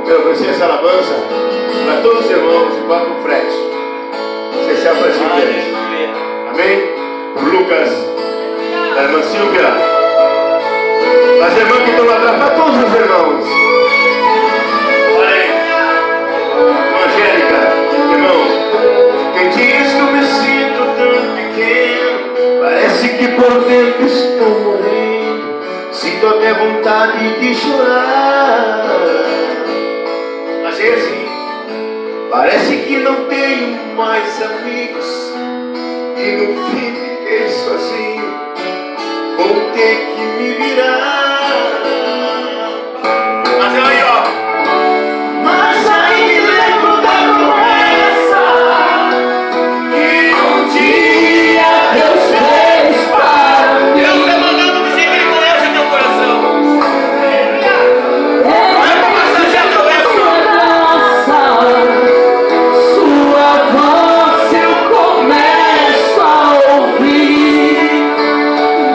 Eu ofereci essa alabança para todos os irmãos e para o frete. Especial para esse deles. Amém? O Lucas, a irmã Silvia, as irmãs que estão lá atrás, para todos os irmãos. Olha aí. Angélica, irmão, quem diz que eu me sinto tão pequeno, parece que por dentro estou morrendo, sinto até vontade de chorar. Mas é assim, parece que não tenho mais amigos, e no fim fiquei sozinho, vou ter que me virar. Mas aí, ó. Mas aí me lembro da promessa que um dia Deus fez para mim. Deus está mandando dizer que Ele conhece teu coração. Vai para massagear teu coração. Sua voz eu começo a ouvir,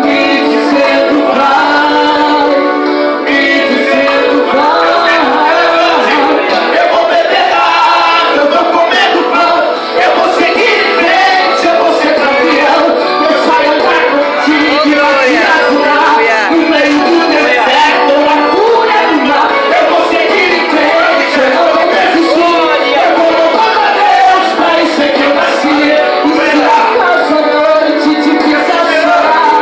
me dizendo vai, me dizendo vai. Eu vou beber água, eu vou comer do pão, eu vou seguir em frente, eu vou ser campeão. Deus vai andar contigo e vai te ajudar no meio do deserto, na cura do mar. Eu vou seguir em frente, eu não vou desistir. Eu vou louvar a Deus, para isso é que eu nasci. E se acaso a noite te fizer chorar,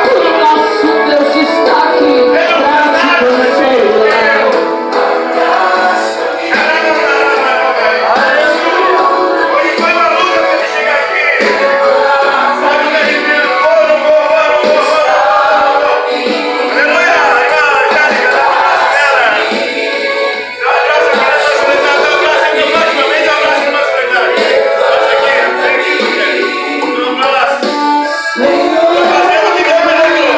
o nosso Deus está aqui para te consolar. Hoje foi uma luta para ele chegar aqui. Sabe o que ele viu? Aleluia! Angélica, dá um abraço nela. Dá um abraço aqui nessa solidária. Dá um abraço aqui, ultimamente, dá um abraço aqui na solidária. Passa aqui, vem aqui, Angélica. Dá um abraço. Tô fazendo o que Deus me lembrou.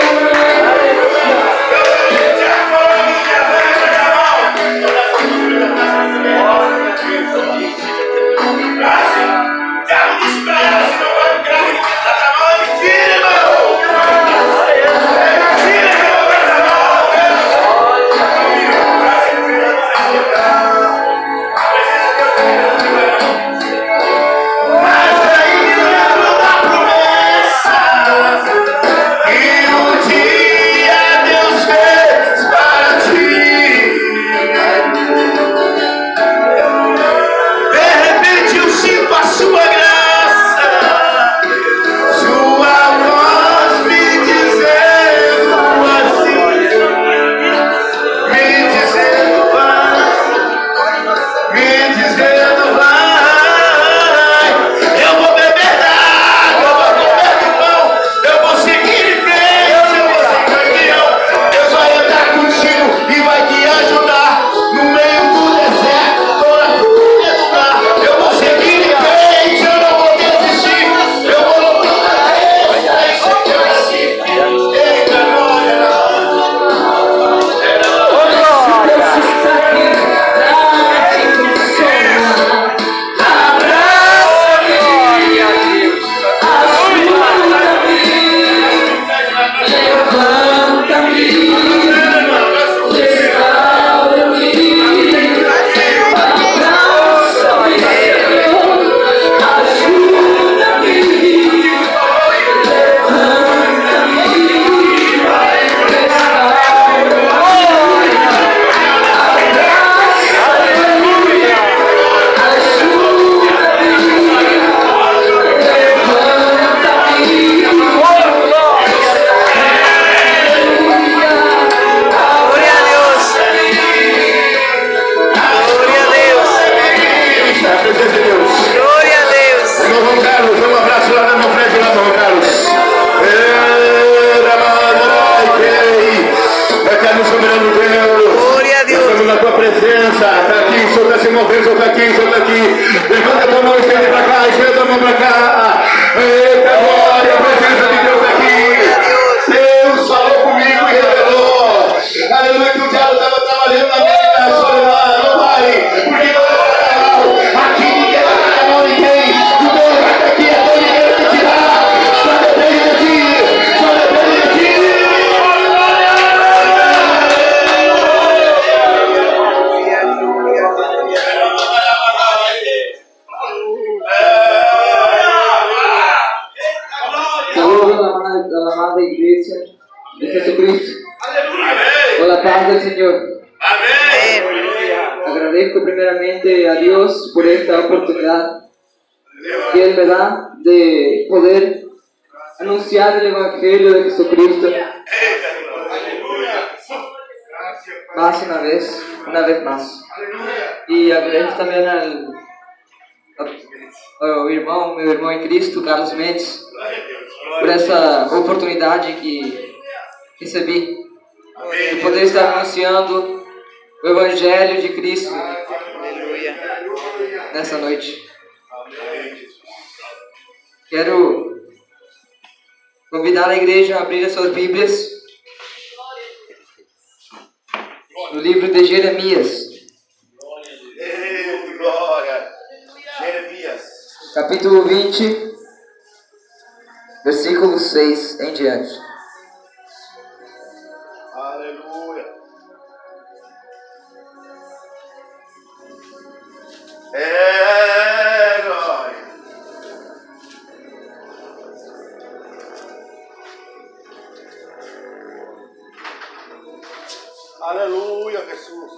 Eu sou o Tiago, falando do dia, vem pra cá, mal. Tiago disse pra ela, se não vai no grau de que tá mal, é mentira, irmão. É mentira que eu vou pra mal. Mas aí me lembro da promessa que um dia Deus fez para ti. De repente eu sinto a sua graça, sua voz me dizendo assim, me dizendo vai, me dizendo vai. Eu vou beber d'água, eu vou comer do pão, eu vou seguir em frente, eu vou ser campeão. Deus vai andar contigo e vai te ajudar no meio do deserto, ou na fúria do mar. Eu vou seguir em frente, eu não vou desistir. Eu vou louvar a Deus, é isso que eu nasci. Eita, glória. Deus está aqui para te consolar. Abraça-me, ajuda-me, levanta-me, restaura-me. Abraça-me, A presença de Deus. Glória a Deus. Irmão Carlos, um abraço lá no meu frente, lá, irmão Carlos. Eterno soberano Deus. Glória a Deus. Estamos na tua presença. Está aqui, o Senhor está se movendo, o Senhor está aqui, o Senhor está aqui. Levanta a tua mão, estende para cá, estende a tua mão para cá. Eita glória, a presença de Deus aqui. Deus falou comigo e revelou. Aleluia, que o diabo estava trabalhando na minha vida. Não vai, porque não vai mal. Aqui ninguém vai dar a mão a ninguém. O Deus vai estar aqui, é teu ninguém vai te tirar. Só depende de ti, só depende de ti. Glória a Deus. Jesucristo, Amén. con la paz del Señor. Amén. Agradezco primeramente a Dios por esta oportunidad que Él me da de poder anunciar el Evangelio de Jesucristo más una vez más. Y agradezco también al meu irmão em Cristo, Carlos Mendes, por essa oportunidade que recebi de poder estar anunciando o Evangelho de Cristo nessa noite. Quero convidar a igreja a abrir as suas Bíblias no livro de Jeremias, capítulo 20, versículo 6 em diante. Aleluia. Glória. Aleluia, Jesus.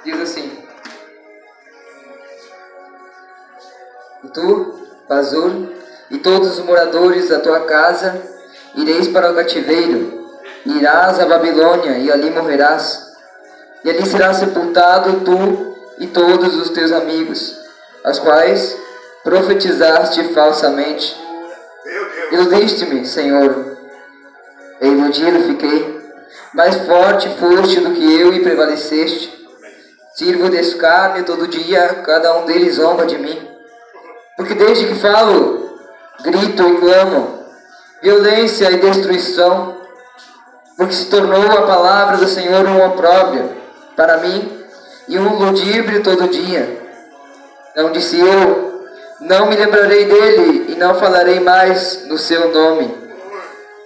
Diz assim: E tu, Pazur, e todos os moradores da tua casa, ireis para o cativeiro, e irás à Babilônia, e ali morrerás. E ali serás sepultado tu e todos os teus amigos, aos quais profetizaste falsamente. Iludiste-me, Senhor, e iludido fiquei. Mais forte foste do que eu e prevaleceste. Sirvo de escárnio todo dia, cada um deles zomba de mim. Porque desde que falo, grito e clamo, violência e destruição. Porque se tornou a palavra do Senhor um opróbrio para mim e um ludíbrio todo dia. Não disse eu, não me lembrarei dele e não falarei mais no seu nome.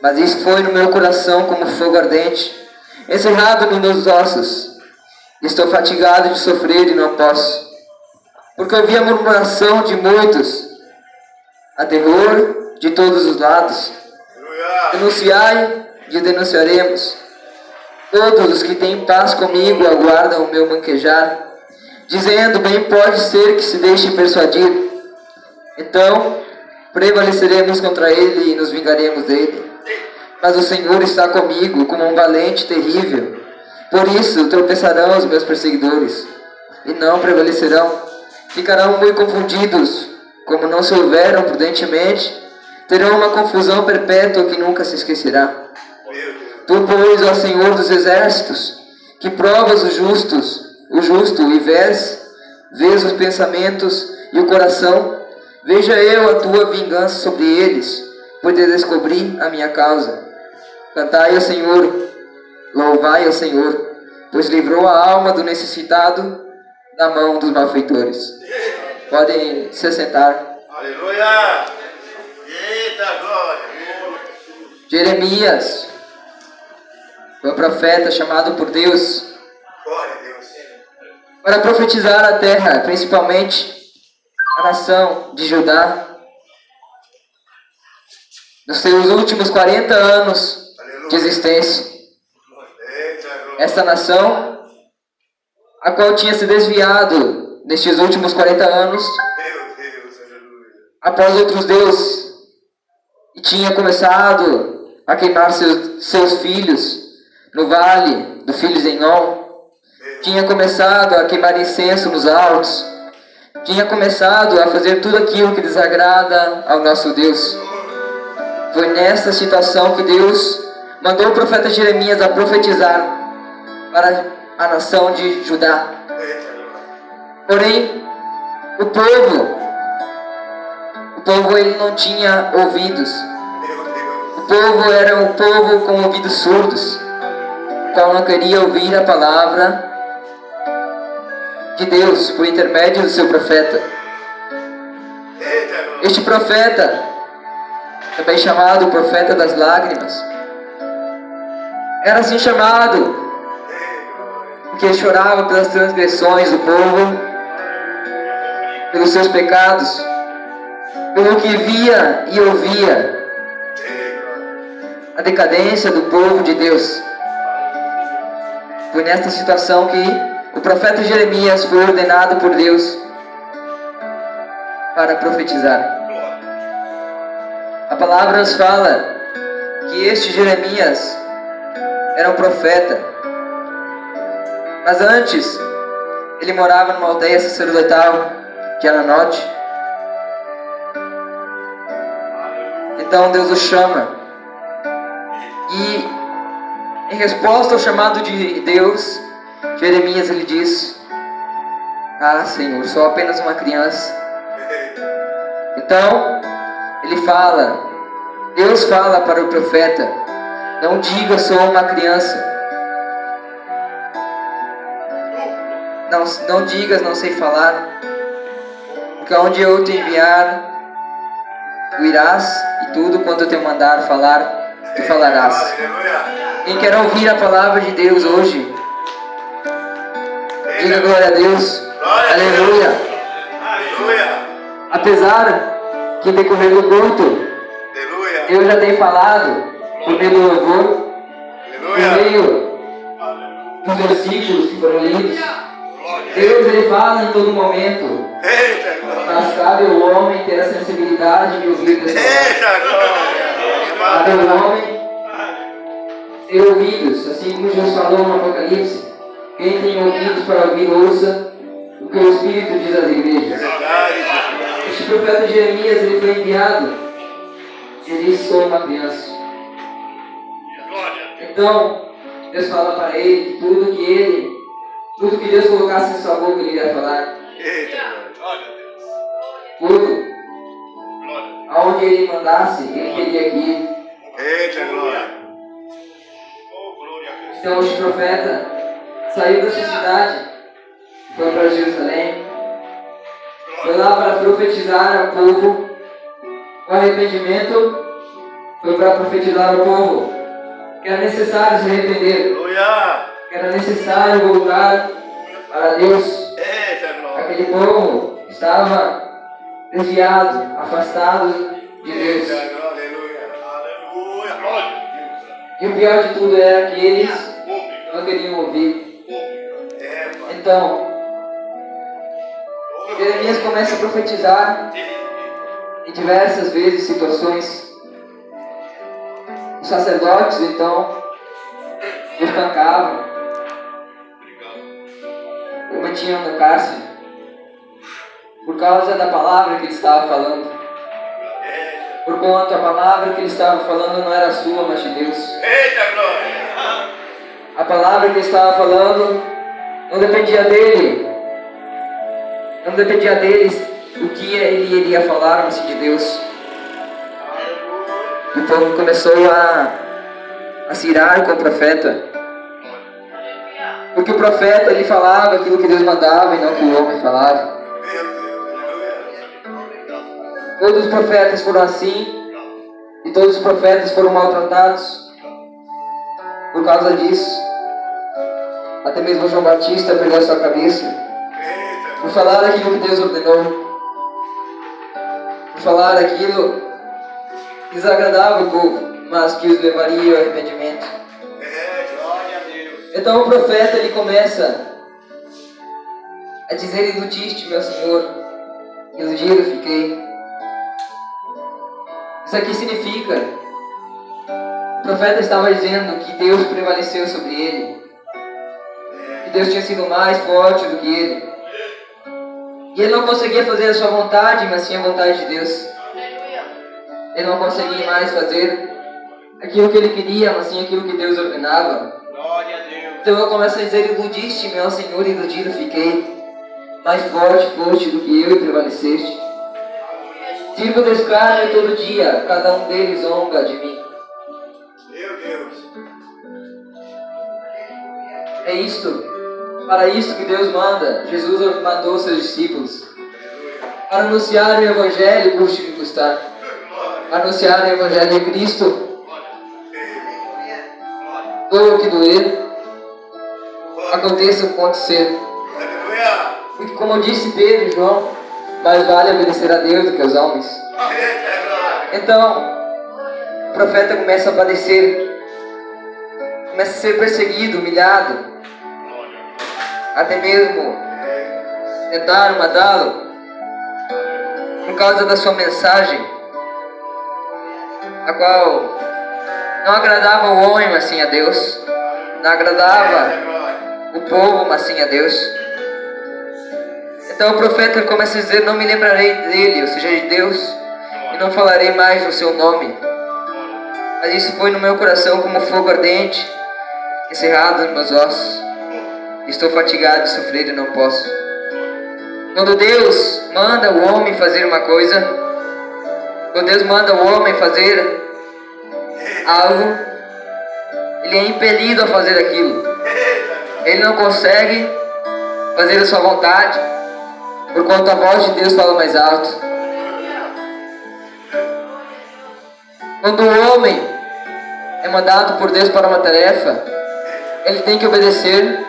Mas isso foi no meu coração como fogo ardente, encerrado nos meus ossos. Estou fatigado de sofrer e não posso. Porque ouvi a murmuração de muitos, a terror de todos os lados. Denunciai e denunciaremos. Todos os que têm paz comigo aguardam o meu manquejar, dizendo, bem pode ser que se deixe persuadir. Então, prevaleceremos contra ele e nos vingaremos dele. Mas o Senhor está comigo como um valente terrível. Por isso tropeçarão os meus perseguidores, e não prevalecerão. Ficarão muito confundidos, como não se houveram prudentemente. Terão uma confusão perpétua que nunca se esquecerá. Tu, pois, ó Senhor dos exércitos, que provas o justo e vês os pensamentos e o coração, veja eu a tua vingança sobre eles, pois descobri a minha causa. Cantai ao Senhor, louvai ao Senhor, pois livrou a alma do necessitado da mão dos malfeitores. Podem se sentar. Aleluia. Eita glória. Jeremias foi um profeta chamado por Deus Glória a Deus. para profetizar a terra, principalmente a nação de Judá, nos seus últimos 40 anos de existência. Esta nação, a qual tinha se desviado nestes últimos 40 anos, após outros deuses, e tinha começado a queimar seus filhos no vale do filho de Enom, tinha começado a queimar incenso nos altos, tinha começado a fazer tudo aquilo que desagrada ao nosso Deus. Foi nessa situação que Deus mandou o profeta Jeremias a profetizar para a nação de Judá. Porém, o povo ele não tinha ouvidos. O povo era um povo com ouvidos surdos, o qual não queria ouvir a palavra de Deus por intermédio do seu profeta. Este profeta, também chamado profeta das lágrimas, era assim chamado porque chorava pelas transgressões do povo, pelos seus pecados, pelo que via e ouvia a decadência do povo de Deus. Foi nesta situação que o profeta Jeremias foi ordenado por Deus para profetizar. A palavra nos fala que este Jeremias era um profeta, mas antes ele morava numa aldeia sacerdotal de Ananote. Então Deus o chama e, em resposta ao chamado de Deus, Jeremias ele diz: ah, Senhor, sou apenas uma criança. Então Deus fala para o profeta: não diga sou uma criança. Não digas não sei falar, porque onde eu te enviar, tu irás, e tudo quanto eu te mandar falar, tu falarás. Quem quer ouvir a palavra de Deus hoje, diga glória a Deus. Aleluia. Apesar que em decorrer do culto eu já tenho falado por meio do louvor, por meio dos versículos que foram lidos, Deus ele fala em todo momento, mas cabe ao homem ter a sensibilidade de ouvir dessa palavra. Cabe ao homem ter ouvidos, assim como Jesus falou no Apocalipse: quem tem ouvidos para ouvir, ouça o que o Espírito diz às igrejas. Este profeta Jeremias ele foi enviado, ele disse: sou uma criança. Então Deus fala para ele que tudo que Deus colocasse em sua boca ele iria falar. Tudo. Aonde ele mandasse, ele teria que ir. Então este profeta saiu da sua cidade, foi para Jerusalém, foi lá para profetizar ao povo o arrependimento, foi para profetizar ao povo que era necessário se arrepender, que era necessário voltar para Deus. Aquele povo estava desviado, afastado de Deus. E o pior de tudo era que eles não queriam ouvir. Então, Jeremias começa a profetizar em diversas vezes situações. Os sacerdotes então o espancavam, o mantinham no cárcere por causa da palavra que ele estava falando, por quanto a palavra que ele estava falando não era sua, mas de Deus. A palavra que ele estava falando não dependia dele, não dependia deles o que ele iria falar, mas de Deus. E o povo começou a se irar com o profeta, porque o profeta ele falava aquilo que Deus mandava e não o que o homem falava. Todos os profetas foram assim, e todos os profetas foram maltratados por causa disso. Até mesmo João Batista perdeu a sua cabeça por falar aquilo que Deus ordenou, por falar aquilo que desagradava o povo, mas que os levaria ao arrependimento. Então o profeta ele começa a dizer: iludiste, meu Senhor, iludido fiquei. Isso aqui significa, o profeta estava dizendo que Deus prevaleceu sobre ele, que Deus tinha sido mais forte do que ele, e ele não conseguia fazer a sua vontade, mas sim a vontade de Deus. Ele não conseguia mais fazer aquilo que ele queria, mas sim aquilo que Deus ordenava. Então eu começo a dizer: iludiste, meu Senhor, iludido fiquei. Mais forte foste do que eu e prevaleceste. Sirvo de escárnio todo dia, cada um deles zomba de mim. É isto, para isto que Deus manda. Jesus mandou seus discípulos para anunciar o Evangelho, custe o que custar. Anunciar o Evangelho de Cristo, doa o que doer, aconteça o que acontecer. Porque como disse Pedro e João, mais vale obedecer a Deus do que aos homens. Então, o profeta começa a padecer, começa a ser perseguido, humilhado, até mesmo tentaram matá-lo por causa da sua mensagem, a qual não agradava o homem, mas sim a Deus, não agradava o povo, mas sim a Deus. Então o profeta começa a dizer: não me lembrarei dele, ou seja, de Deus, e não falarei mais o seu nome. Mas isso foi no meu coração como fogo ardente, encerrado nos meus ossos. Estou fatigado de sofrer e não posso. Quando Deus manda o homem fazer uma coisa, quando Deus manda o homem fazer algo, ele é impelido a fazer aquilo. Ele não consegue fazer a sua vontade, porquanto a voz de Deus fala mais alto. Quando o homem é mandado por Deus para uma tarefa, ele tem que obedecer.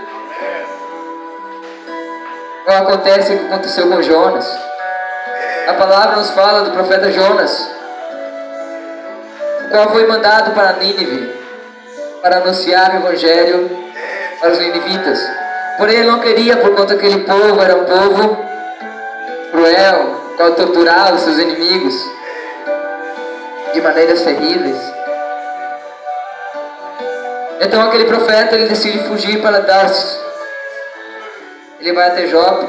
Não acontece o que aconteceu com Jonas. A palavra nos fala do profeta Jonas, o qual foi mandado para Nínive, para anunciar o evangelho para os ninivitas. Porém ele não queria, por conta que aquele povo era um povo cruel, qual torturava os seus inimigos de maneiras terríveis. Então aquele profeta, ele decide fugir para Tarsis. Ele vai até Jope,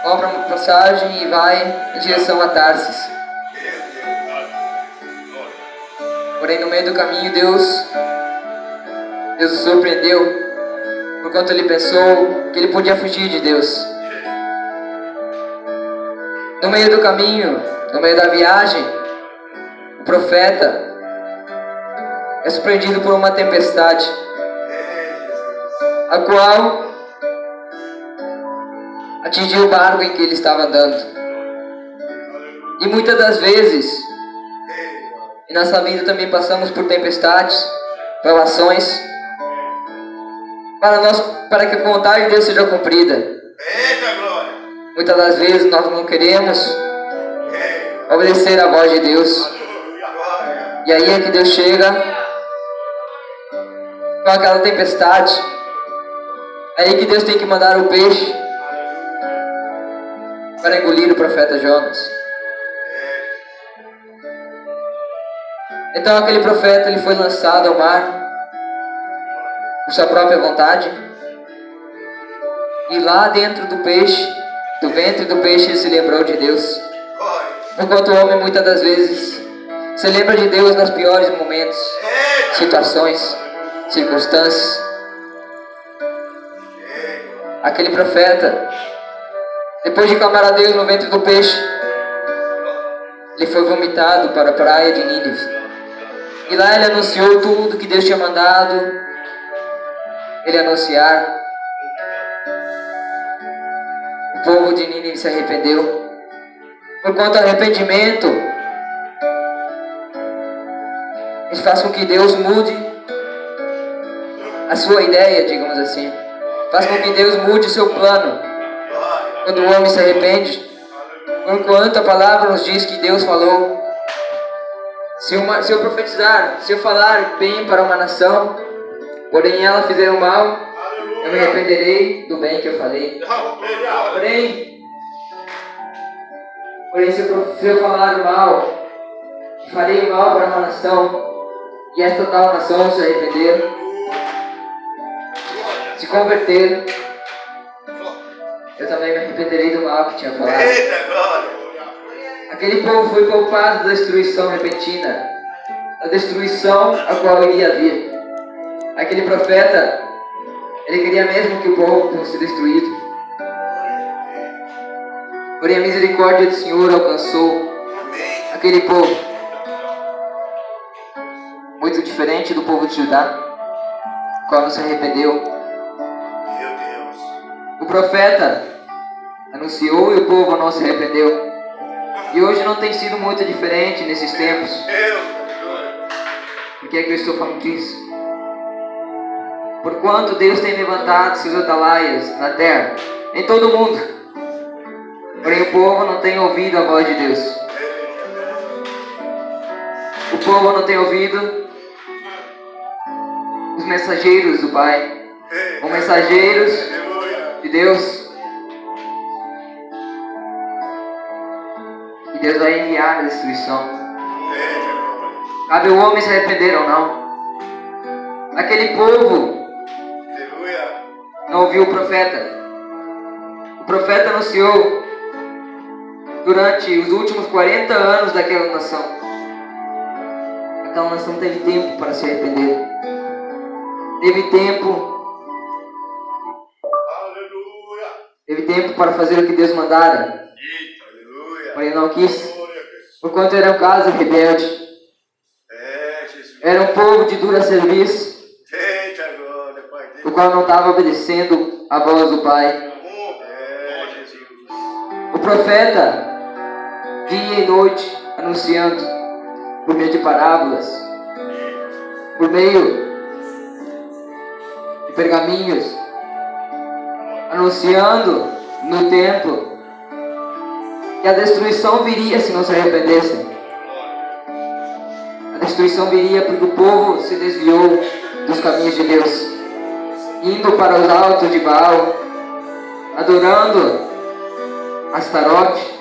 compra uma passagem e vai em direção a Tarsis. Porém no meio do caminho Deus o surpreendeu, porquanto ele pensou que ele podia fugir de Deus. No meio do caminho, no meio da viagem, o profeta é surpreendido por uma tempestade, a qual atingiu o barco em que ele estava andando. E muitas das vezes, em nossa vida também passamos por tempestades, provações, para que a vontade de Deus seja cumprida. Muitas das vezes nós não queremos obedecer à voz de Deus. E aí é que Deus chega com aquela tempestade. É aí que Deus tem que mandar o peixe para engolir o profeta Jonas. Então aquele profeta, ele foi lançado ao mar por sua própria vontade. E lá dentro do peixe, do ventre do peixe, ele se lembrou de Deus. Enquanto o homem muitas das vezes se lembra de Deus nos piores momentos, situações, circunstâncias. Aquele profeta, depois de clamar a Deus no ventre do peixe, ele foi vomitado para a praia de Nínive. E lá ele anunciou tudo que Deus tinha mandado ele anunciar. O povo de Nínive se arrependeu. Porquanto arrependimento faz com que Deus mude a sua ideia, digamos assim. Faz com que Deus mude o seu plano. Quando o homem se arrepende, enquanto a palavra nos diz que Deus falou, se eu profetizar, se eu falar bem para uma nação, porém ela fizer o mal, eu me arrependerei do bem que eu falei. Porém se eu falar o mal, farei o mal para uma nação, e esta tal nação se arrepender, se converter, eu também me arrependerei do mal que tinha falado. Aquele povo foi poupado da destruição repentina, da destruição a qual iria vir. Aquele profeta, ele queria mesmo que o povo fosse destruído. Porém a misericórdia do Senhor alcançou aquele povo, muito diferente do povo de Judá, qual não se arrependeu. O profeta anunciou e o povo não se arrependeu. E hoje não tem sido muito diferente nesses tempos. Por que é que eu estou falando disso? Porquanto Deus tem levantado seus atalaias na terra, em todo o mundo. Porém o povo não tem ouvido a voz de Deus. O povo não tem ouvido os mensageiros do Pai, os mensageiros Aleluia. de Deus. E Deus vai enviar a destruição. Eita glória. Cabe o homem se arrepender ou não. Aquele povo Aleluia. não ouviu o profeta. O profeta anunciou durante os últimos 40 anos daquela nação. Aquela nação teve tempo para se arrepender. Teve tempo. Aleluia. Teve tempo para fazer o que Deus mandara. Eita, aleluia. Porém não quis. Glória a Jesus. Porquanto era um caso rebelde. Jesus. Era um povo de dura serviço, Eita glória, Pai o Deus. qual não estava obedecendo a voz do Pai. Jesus. O profeta, dia e noite, anunciando, por meio de parábolas, por meio de pergaminhos, anunciando no templo que a destruição viria se não se arrependessem. A destruição viria porque o povo se desviou dos caminhos de Deus, indo para os altos de Baal, adorando Astarote,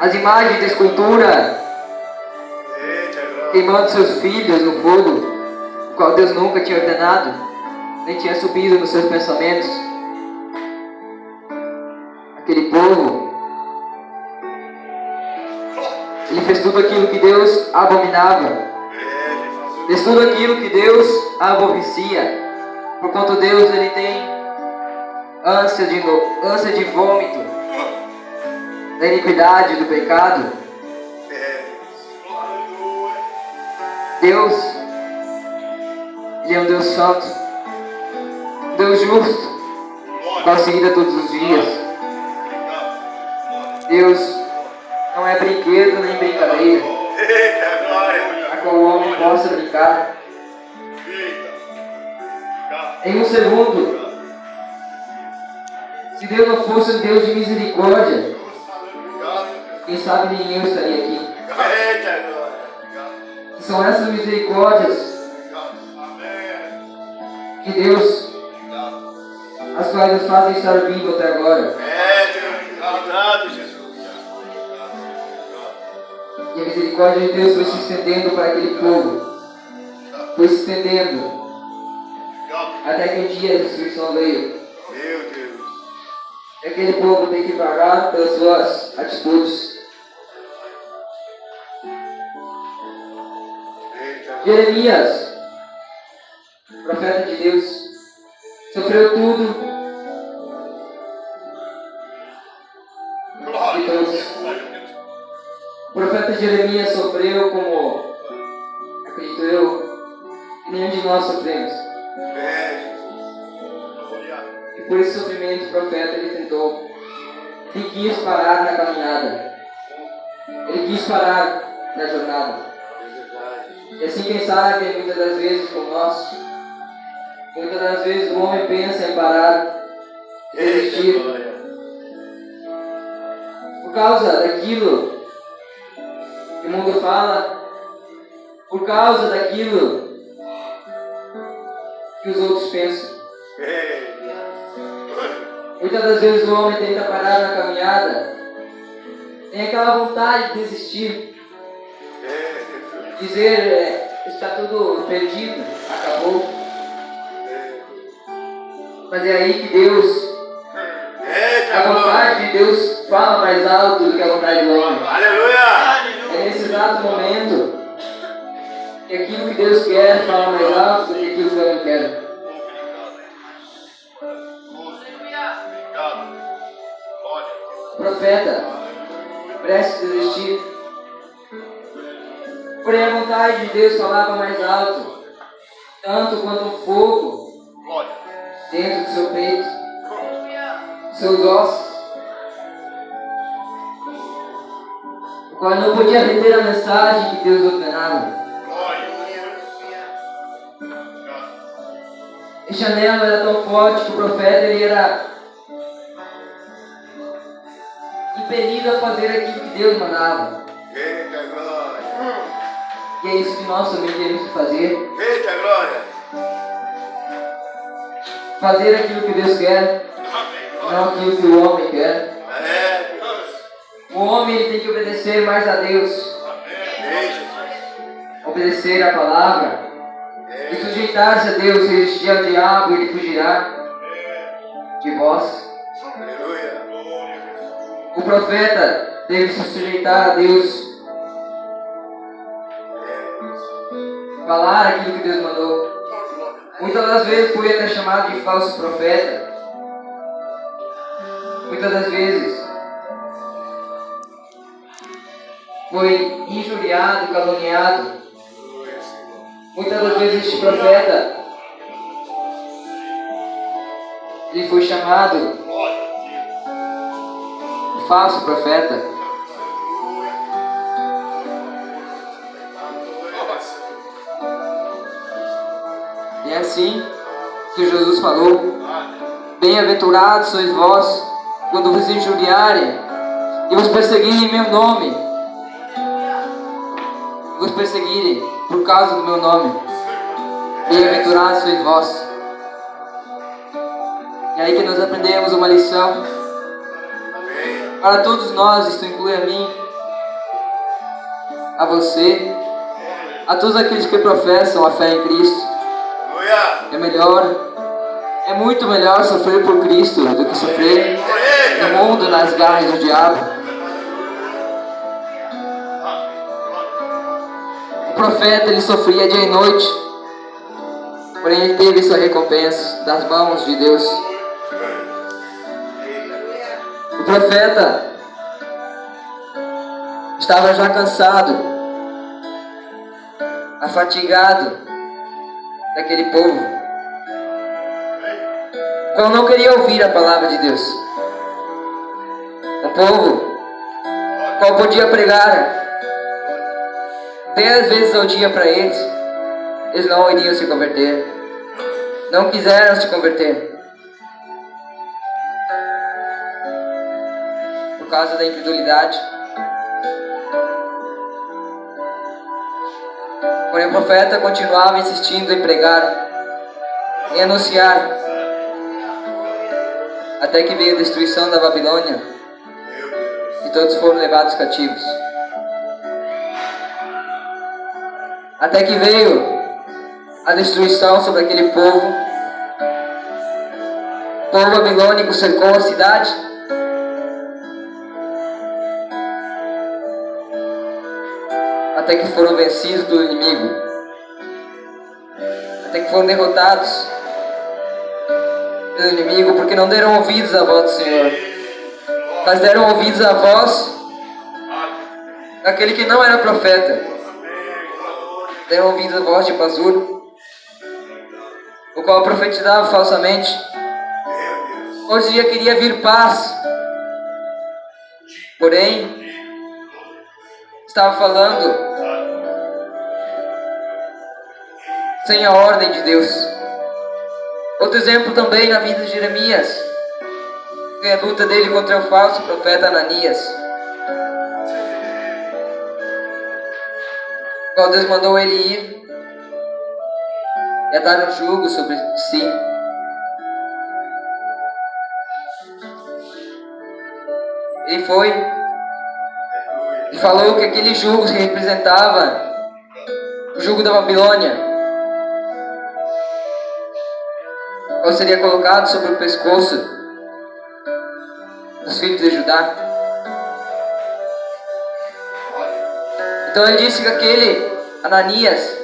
as imagens de escultura, Eita glória. queimando seus filhos no fogo, o qual Deus nunca tinha ordenado, nem tinha subido nos seus pensamentos. Aquele povo, ele fez tudo aquilo que Deus abominava, fez tudo aquilo que Deus aborrecia. Porquanto Deus ele tem ânsia de vômito, da iniquidade, do pecado. Aleluia. Deus, ele é um Deus santo, um Deus justo, o qual se ira todos os dias. Deus não é brinquedo nem brincadeira Eita glória. a qual o homem possa brincar. Eita. Em um segundo, se Deus não fosse um Deus de misericórdia, quem sabe nem eu estaria aqui. Eita glória. São essas misericórdias Amém. de Deus as quais nos fazem estar vivos até agora. Obrigado, Jesus. E a misericórdia de Deus foi se estendendo para aquele povo, foi se estendendo até que um dia a destruição veio. Meu Deus. E aquele povo tem que pagar pelas suas atitudes. Eita. Jeremias, profeta de Deus, sofreu tudo de todos. O profeta Jeremias sofreu como, acredito eu, que nenhum de nós sofremos. E por esse sofrimento o profeta ele tentou. Ele quis parar na caminhada. Ele quis parar na jornada. E assim quem sabe, muitas das vezes com nós, muitas das vezes o homem pensa em parar, desistir, por causa daquilo que o mundo fala, por causa daquilo que os outros pensam. Muitas das vezes o homem tenta parar na caminhada, tem aquela vontade de desistir, dizer está tudo perdido, acabou. Mas é aí que Deus, a vontade de Deus fala mais alto do que a vontade do homem. Aleluia. É nesse exato momento que aquilo que Deus quer fala mais alto do que aquilo que o homem quer. O profeta prestes a desistir, porém a vontade de Deus falava mais alto, tanto quanto um fogo dentro do seu peito, dos seus ossos, o qual não podia reter a mensagem que Deus ordenava. Este anelo era tão forte que o profeta ele era impelido a fazer aquilo que Deus mandava. E é isso que nós também queremos fazer. Eita glória. Fazer aquilo que Deus quer, não aquilo que o homem quer. É, Deus. O homem ele tem que obedecer mais a Deus, Amém, Jesus. obedecer a palavra e sujeitar-se a Deus. Se resistir ao diabo, ele fugirá de vós. Aleluia. O profeta deve se sujeitar a Deus, falar aquilo que Deus mandou. Muitas das vezes foi até chamado de falso profeta. Muitas das vezes foi injuriado, caluniado. Muitas das vezes este profeta ele foi chamado de falso profeta. E é assim que Jesus falou: bem-aventurados sois vós quando vos injuriarem e vos perseguirem em meu nome. Vos perseguirem por causa do meu nome. Bem-aventurados sois vós. E aí que nós aprendemos uma lição para todos nós, isto inclui a mim, a você, a todos aqueles que professam a fé em Cristo. É melhor, é muito melhor sofrer por Cristo do que sofrer no mundo, nas garras do diabo. O profeta ele sofria dia e noite, porém ele teve sua recompensa das mãos de Deus. O profeta estava já cansado, afatigado daquele povo, qual não queria ouvir a palavra de Deus. O povo, qual podia pregar 10 vezes ao dia para eles, eles não iriam se converter, não quiseram se converter, por causa da incredulidade. Porém o profeta continuava insistindo em pregar, em anunciar, até que veio a destruição da Babilônia e todos foram levados cativos. Até que veio a destruição sobre aquele povo. O povo babilônico cercou a cidade. Até que foram vencidos do inimigo. Até que foram derrotados pelo inimigo, porque não deram ouvidos à voz do Senhor, mas deram ouvidos à voz daquele que não era profeta. Deram ouvidos à voz de Pazur, o qual profetizava falsamente. Hoje dia queria vir paz, porém estava falando sem a ordem de Deus. Outro exemplo também na vida de Jeremias, foi a luta dele contra o falso profeta Ananias, qual Deus mandou ele ir e atar um jugo sobre si. Ele foi e falou que aquele jugo representava o jugo da Babilônia, qual seria colocado sobre o pescoço dos filhos de Judá. Então ele disse que aquele Ananias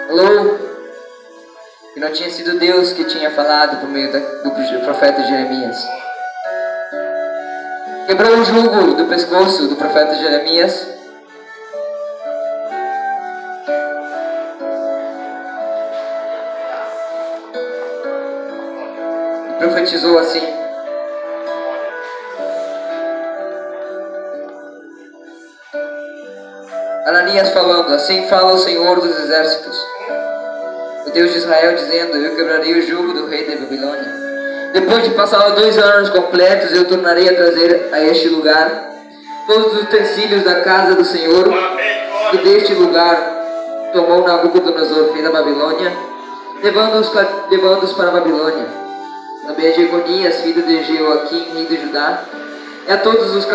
falou que não tinha sido Deus que tinha falado por meio do profeta Jeremias. Quebrou o jugo do pescoço do profeta Jeremias. E profetizou assim: Ananias falando: assim fala o Senhor dos Exércitos, o Deus de Israel, dizendo: eu quebrarei o jugo do rei da Babilônia. Depois de passar 2 anos completos, eu tornarei a trazer a este lugar todos os utensílios da casa do Senhor, e deste lugar tomou Nabucodonosor, rei da Babilônia, levando-os para a Babilônia. Também a Jeconias, filho de Jeoaquim, rei de Judá, e a todos os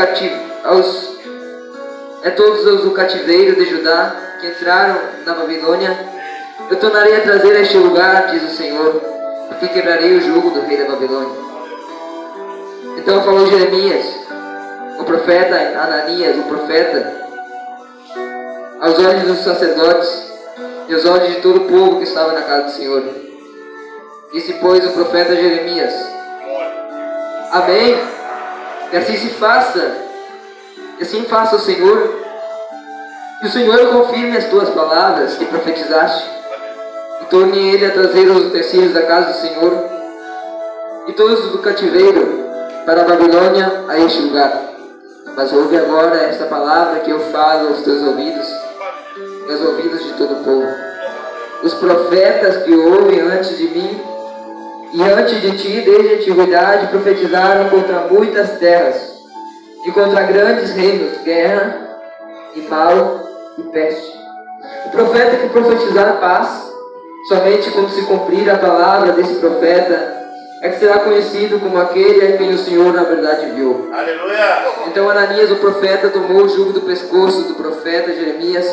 do cativeiro de Judá que entraram na Babilônia, eu tornarei a trazer a este lugar, diz o Senhor, porque quebrarei o jugo do rei da Babilônia. Então falou Jeremias, o profeta, Ananias, o profeta, aos olhos dos sacerdotes e aos olhos de todo o povo que estava na casa do Senhor. Disse, pois, o profeta Jeremias: Amém. E assim se faça. E assim faça o Senhor. Que o Senhor confirme as tuas palavras que profetizaste, e torne ele a trazer os utensílios da casa do Senhor e todos os do cativeiro para a Babilônia, a este lugar. Mas ouve agora esta palavra que eu falo aos teus ouvidos e aos ouvidos de todo o povo. Os profetas que ouvem antes de mim e antes de ti, desde a antiguidade, profetizaram contra muitas terras e contra grandes reinos, guerra e mal e peste. O profeta que profetizar paz, somente quando se cumprir a palavra desse profeta, é que será conhecido como aquele a quem o Senhor na verdade enviou. Aleluia. Então Ananias, o profeta, tomou o jugo do pescoço do profeta Jeremias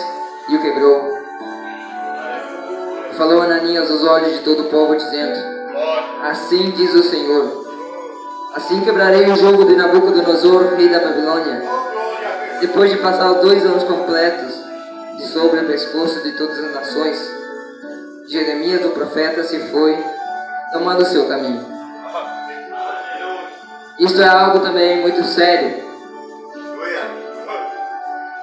e o quebrou. Falou Ananias aos olhos de todo o povo, dizendo: Assim diz o Senhor: Assim quebrarei o jugo de Nabucodonosor, rei da Babilônia, depois de passar 2 anos completos de sobre o pescoço de todas as nações. Jeremias, o profeta, se foi, tomando o seu caminho. Isto é algo também muito sério,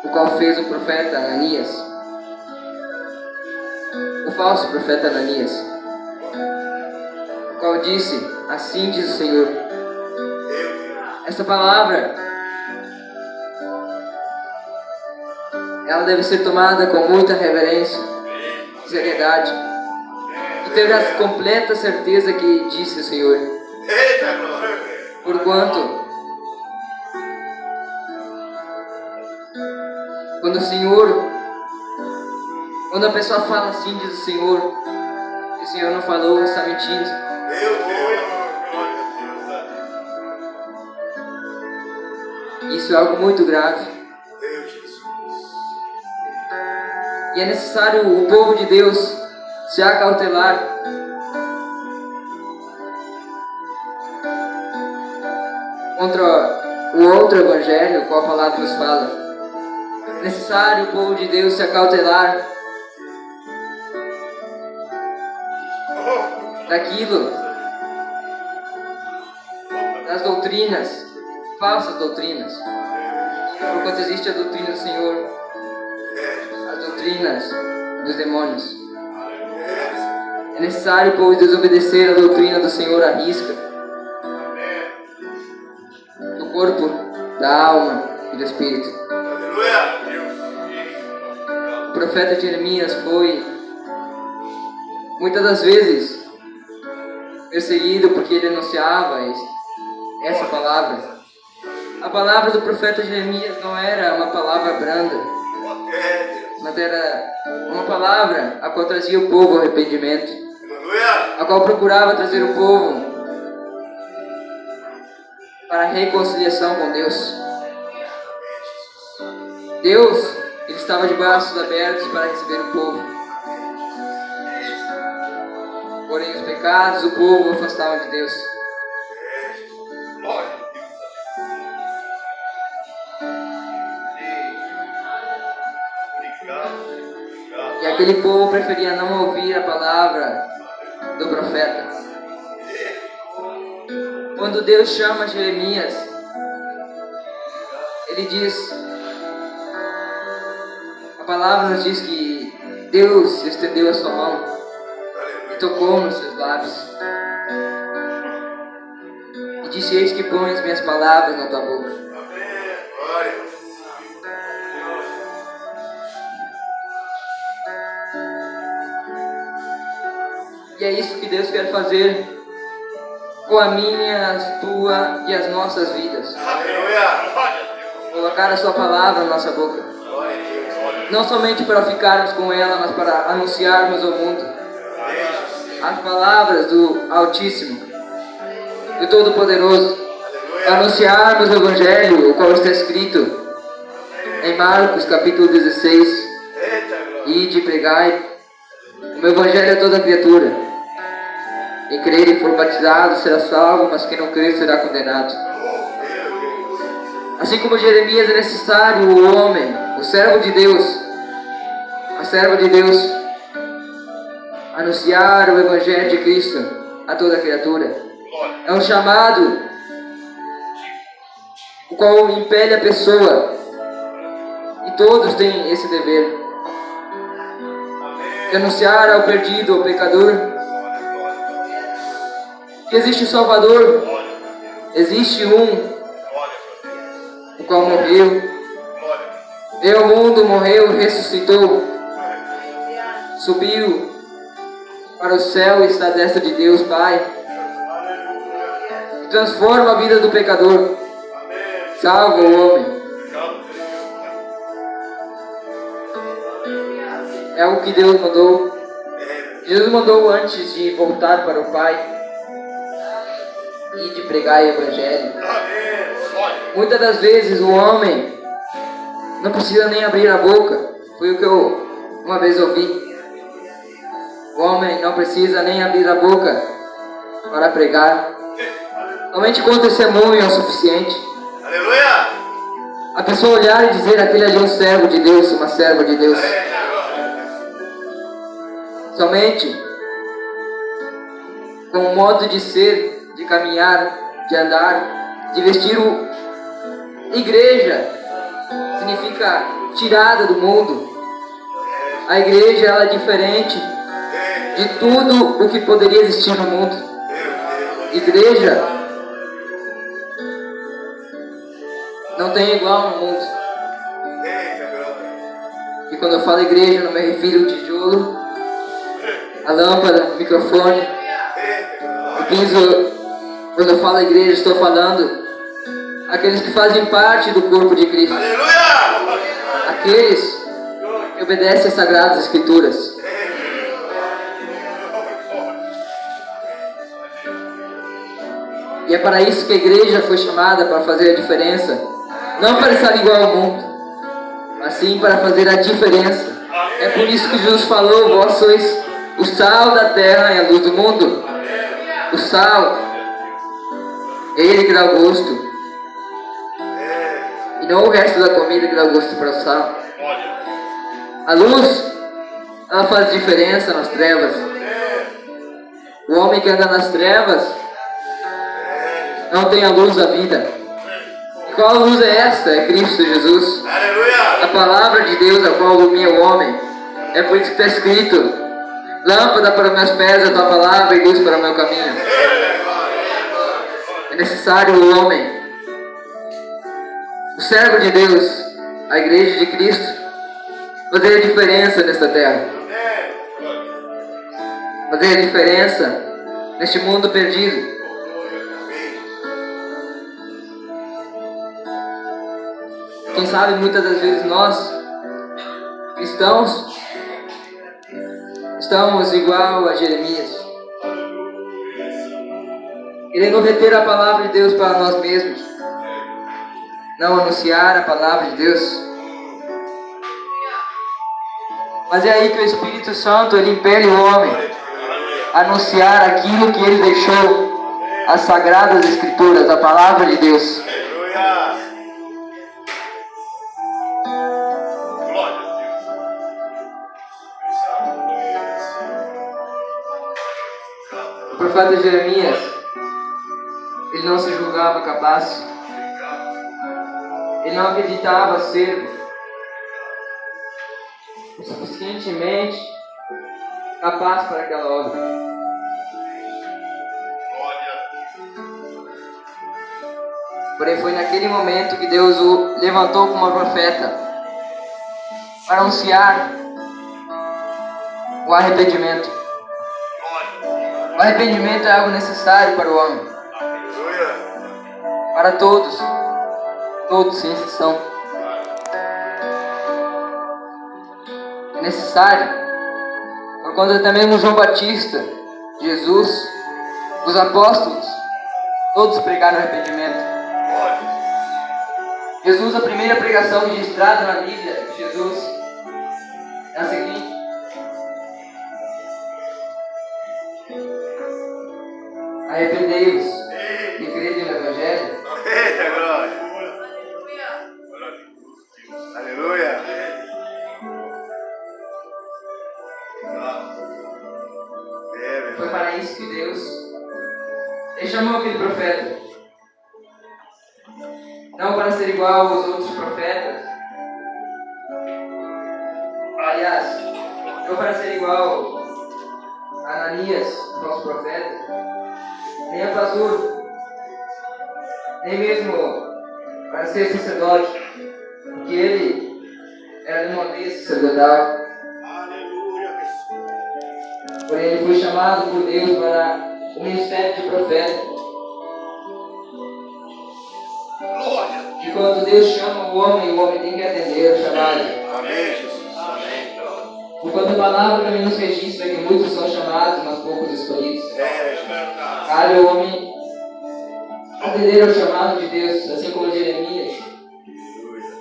o qual fez o profeta Ananias, o falso profeta Ananias, o qual disse: Assim diz o Senhor. Essa palavra, ela deve ser tomada com muita reverência, seriedade, e ter a completa certeza que disse o Senhor. Eita, glória. Porquanto, quando a pessoa fala assim, diz o Senhor, e o Senhor não falou, está mentindo. Meu Deus. Glória a Deus. Isso é algo muito grave. Deus, Jesus. E é necessário o povo de Deus se acautelar contra o outro evangelho, qual a palavra nos fala. É necessário o povo de Deus se acautelar daquilo, das doutrinas, falsas doutrinas. Porquanto existe a doutrina do Senhor, as doutrinas dos demônios. É necessário o povo desobedecer a doutrina do Senhor à risca, do corpo, da alma e do espírito. Aleluia. O profeta Jeremias foi muitas das vezes perseguido porque ele anunciava essa palavra. A palavra do profeta Jeremias não era uma palavra branda, mas era uma palavra a qual trazia o povo ao arrependimento, a qual procurava trazer o povo para a reconciliação com Deus. Deus, ele estava de braços abertos para receber o povo. Porém, os pecados, o povo afastavam de Deus. E aquele povo preferia não ouvir a palavra do profeta. Quando Deus chama Jeremias, ele diz, a palavra nos diz que Deus estendeu a sua mão e tocou nos seus lábios e disse: Eis que põe as minhas palavras na tua boca. E é isso que Deus quer fazer com a minha, a tua e as nossas vidas. Colocar a sua palavra na nossa boca. não somente para ficarmos com ela, mas para anunciarmos ao mundo as palavras do Altíssimo, do Todo-Poderoso, anunciarmos o Evangelho, o qual está escrito em Marcos capítulo 16, ide e pregai, o meu Evangelho a toda criatura, quem crer e for batizado será salvo, mas quem não crer será condenado. Assim como Jeremias é necessário o homem, o servo de Deus, a serva de Deus, anunciar o Evangelho de Cristo a toda criatura. É um chamado o qual impele a pessoa, e todos têm esse dever, de anunciar ao perdido, ao pecador, que existe um Salvador, existe um o qual morreu, veio ao mundo, morreu, ressuscitou, subiu para o céu e está à destra de Deus Pai, e transforma a vida do pecador, salva o homem. É o que Deus mandou. Jesus mandou antes de voltar para o Pai e de pregar o Evangelho. Muitas das vezes o homem não precisa nem abrir a boca. Foi o que eu uma vez ouvi. O homem não precisa nem abrir a boca para pregar. Somente com o testemunho é o suficiente. Aleluia! A pessoa olhar e dizer: aquele ali é um servo de Deus, uma serva de Deus. Somente com o modo de ser, de caminhar, de andar, de vestir o igreja significa tirada do mundo. A igreja ela é diferente de tudo o que poderia existir no mundo. Igreja não tem igual no mundo. E quando eu falo igreja, eu não me refiro ao tijolo, a lâmpada, o microfone, o piso. Quando eu falo igreja, estou falando aqueles que fazem parte do corpo de Cristo. Aleluia! Aqueles que obedecem às Sagradas Escrituras. E é para isso que a igreja foi chamada, para fazer a diferença. Não para estar igual ao mundo, mas sim para fazer a diferença. É por isso que Jesus falou: vós sois o sal da terra e a luz do mundo. O sal, ele que dá o gosto. E não o resto da comida que dá gosto para o sal. A luz, ela faz diferença nas trevas. O homem que anda nas trevas não tem a luz da vida. E qual luz é esta? É Cristo Jesus. A palavra de Deus, a qual ilumina o homem. É por isso que está escrito: lâmpada para meus pés, a tua palavra, e luz para o meu caminho. É necessário o homem, o servo de Deus, a igreja de Cristo, fazer a diferença nesta terra. Fazer a diferença neste mundo perdido. Quem sabe muitas das vezes nós, cristãos, estamos igual a Jeremias, querendo reter a palavra de Deus para nós mesmos, não anunciar a palavra de Deus. Mas é aí que o Espírito Santo ele impele o homem a anunciar aquilo que ele deixou, as Sagradas Escrituras, a palavra de Deus. O profeta Jeremias, ele não se julgava capaz, ele não acreditava ser o suficientemente capaz para aquela obra. Porém foi naquele momento que Deus o levantou como profeta para anunciar o arrependimento. O arrependimento é algo necessário para o homem, para todos sem exceção. necessário, por quando até mesmo João Batista, Jesus, os apóstolos, todos pregaram arrependimento. Jesus, a primeira pregação registrada na Bíblia de Jesus é a seguinte: arrependei-vos e crede no Evangelho. Eita, glória. Aleluia. Foi para isso que Deus chamou aquele profeta. Não para ser igual aos outros profetas. Aliás, não para ser igual a Ananias, nosso profeta, nem a Pastor, nem mesmo para ser sacerdote, porque ele era de uma vez sacerdotal. Porém, ele foi chamado por Deus para o ministério de profeta. E quando Deus chama o homem tem que atender o chamado. Amém, Jesus. Amém. Porquanto a palavra também nos registra que muitos são chamados, mas poucos escolhidos. É, Cabe ao homem atender ao chamado de Deus, assim como Jeremias.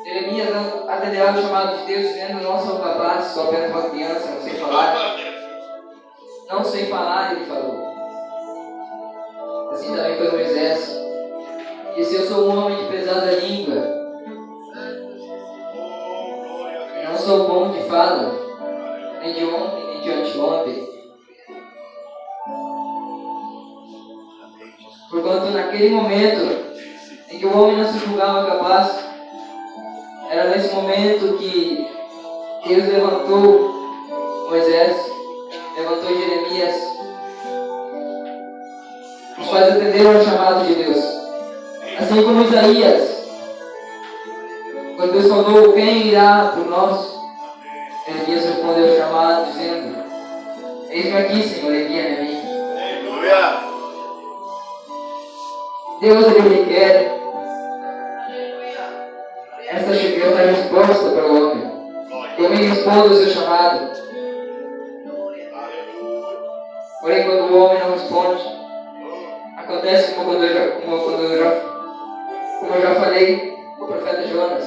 Jeremias não atenderá ao chamado de Deus, dizendo: não sou capaz, só perto uma criança, não sei falar. Não sei falar, ele falou. Assim também foi Moisés. E se eu sou um homem de pesada língua, e não sou bom de fala, nem de ontem, nem de anteontem. Porquanto naquele momento em que o homem não se julgava capaz, era nesse momento que Deus levantou Moisés, levantou Jeremias, os quais atenderam ao chamado de Deus. Assim como Isaías, quando Deus falou: quem irá por nós? Jeremias respondeu ao chamado, dizendo: eis-me aqui, Senhor, envia-me a mim. aleluia. Deus, ele requer esta resposta para o homem. O homem responde ao seu chamado. Porém, quando o homem não responde, acontece como eu já falei com o profeta Jonas.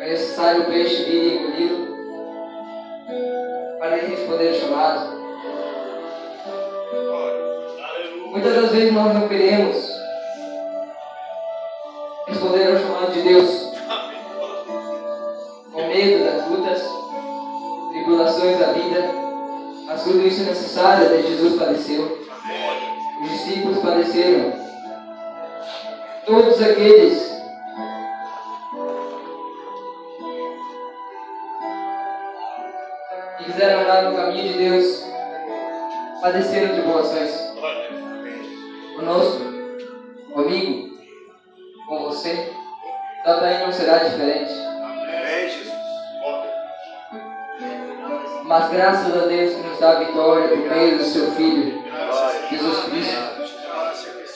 É necessário o peixe vir e engoli-lo para ele responder ao chamado. Muitas das vezes nós não queremos responder ao chamado de Deus, com medo das lutas, tribulações da vida, mas tudo isso é necessário até Jesus padeceu. Os discípulos padeceram. Todos aqueles que quiseram andar no caminho de Deus padeceram tribulações. Conosco, comigo, com você, também não será diferente. Amém, Jesus. Mas graças a Deus que nos dá a vitória por meio do seu Filho, Jesus Cristo.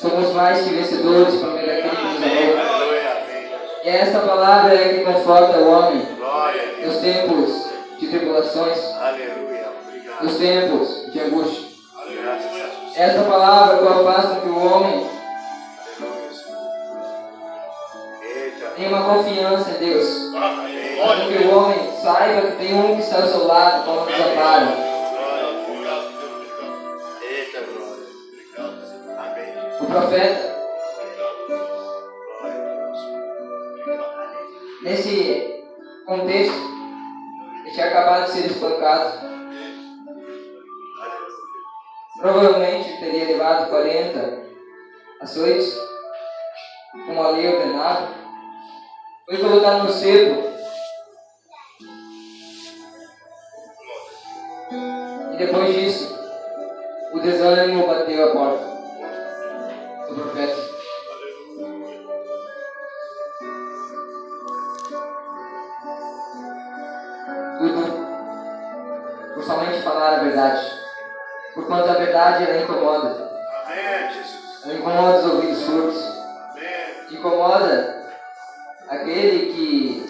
Somos mais que vencedores por meio daquele que nos amou. E esta palavra é que conforta o homem nos tempos de tribulações, nos tempos de angústia. Esta palavra qual faz com que o homem tenha uma confiança em Deus. Faz com que o homem saiba que tem um que está ao seu lado quando nos ampara. O profeta, nesse contexto, ele tinha acabado de ser espancado. Provavelmente teria levado 40 açoites, como a lei ordenava. Foi colocado no cepo. E depois disso, o desânimo bateu a porta do profeta. Tudo por somente falar a verdade. Porquanto a verdade ela incomoda. Ela incomoda os ouvidos surdos. Incomoda aquele que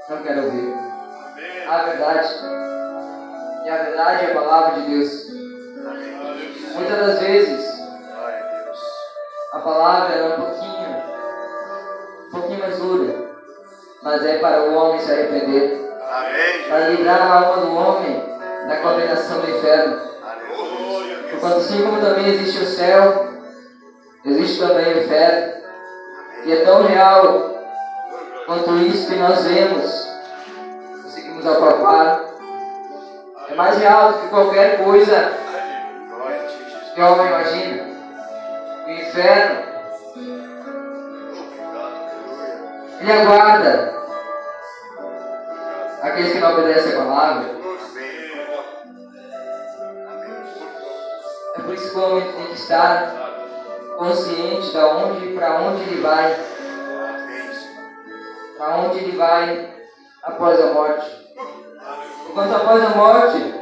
não quer ouvir. Amém. A verdade. E a verdade é a palavra de Deus. Muitas das vezes, Glória a Deus. a palavra ela é um pouquinho mais dura, mas é para o homem se arrepender, Amém. para livrar a alma do homem da condenação do inferno. Aleluia. Porquanto assim como também existe o céu, existe também o inferno. E é tão real quanto isso que nós vemos, conseguimos apalpar. É mais real do que qualquer coisa Glória a ti, Jesus. que o homem imagina. O inferno, Obrigado. Aleluia. ele aguarda aqueles que não obedecem a palavra. Amém. Amém. É por isso que o homem tem que estar consciente de onde e para onde ele vai, Amém, Senhor. para onde ele vai após a morte. Enquanto após a morte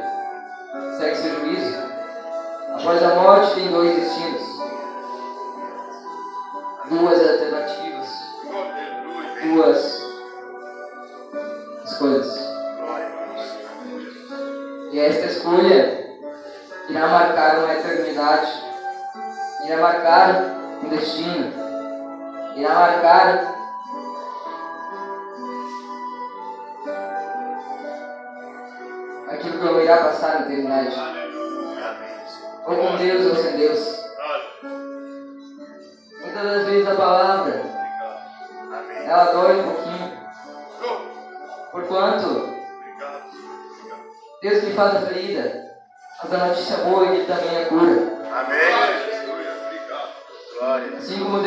segue seu juízo, após a morte tem dois destinos, duas alternativas, Aleluia. duas escolhas. Glória a Deus. E esta escolha irá marcar uma eternidade, irá marcar um destino, irá marcar aquilo que eu irá passar na eternidade, Amém, Senhor. ou com Deus ou sem Deus. Muitas das vezes a palavra, Amém. ela dói um pouquinho, porquanto Obrigado. Deus que faz a ferida, mas a notícia boa é que Ele também a cura. Amém. Aleluia. Obrigado. Glória a Deus. Assim como Deus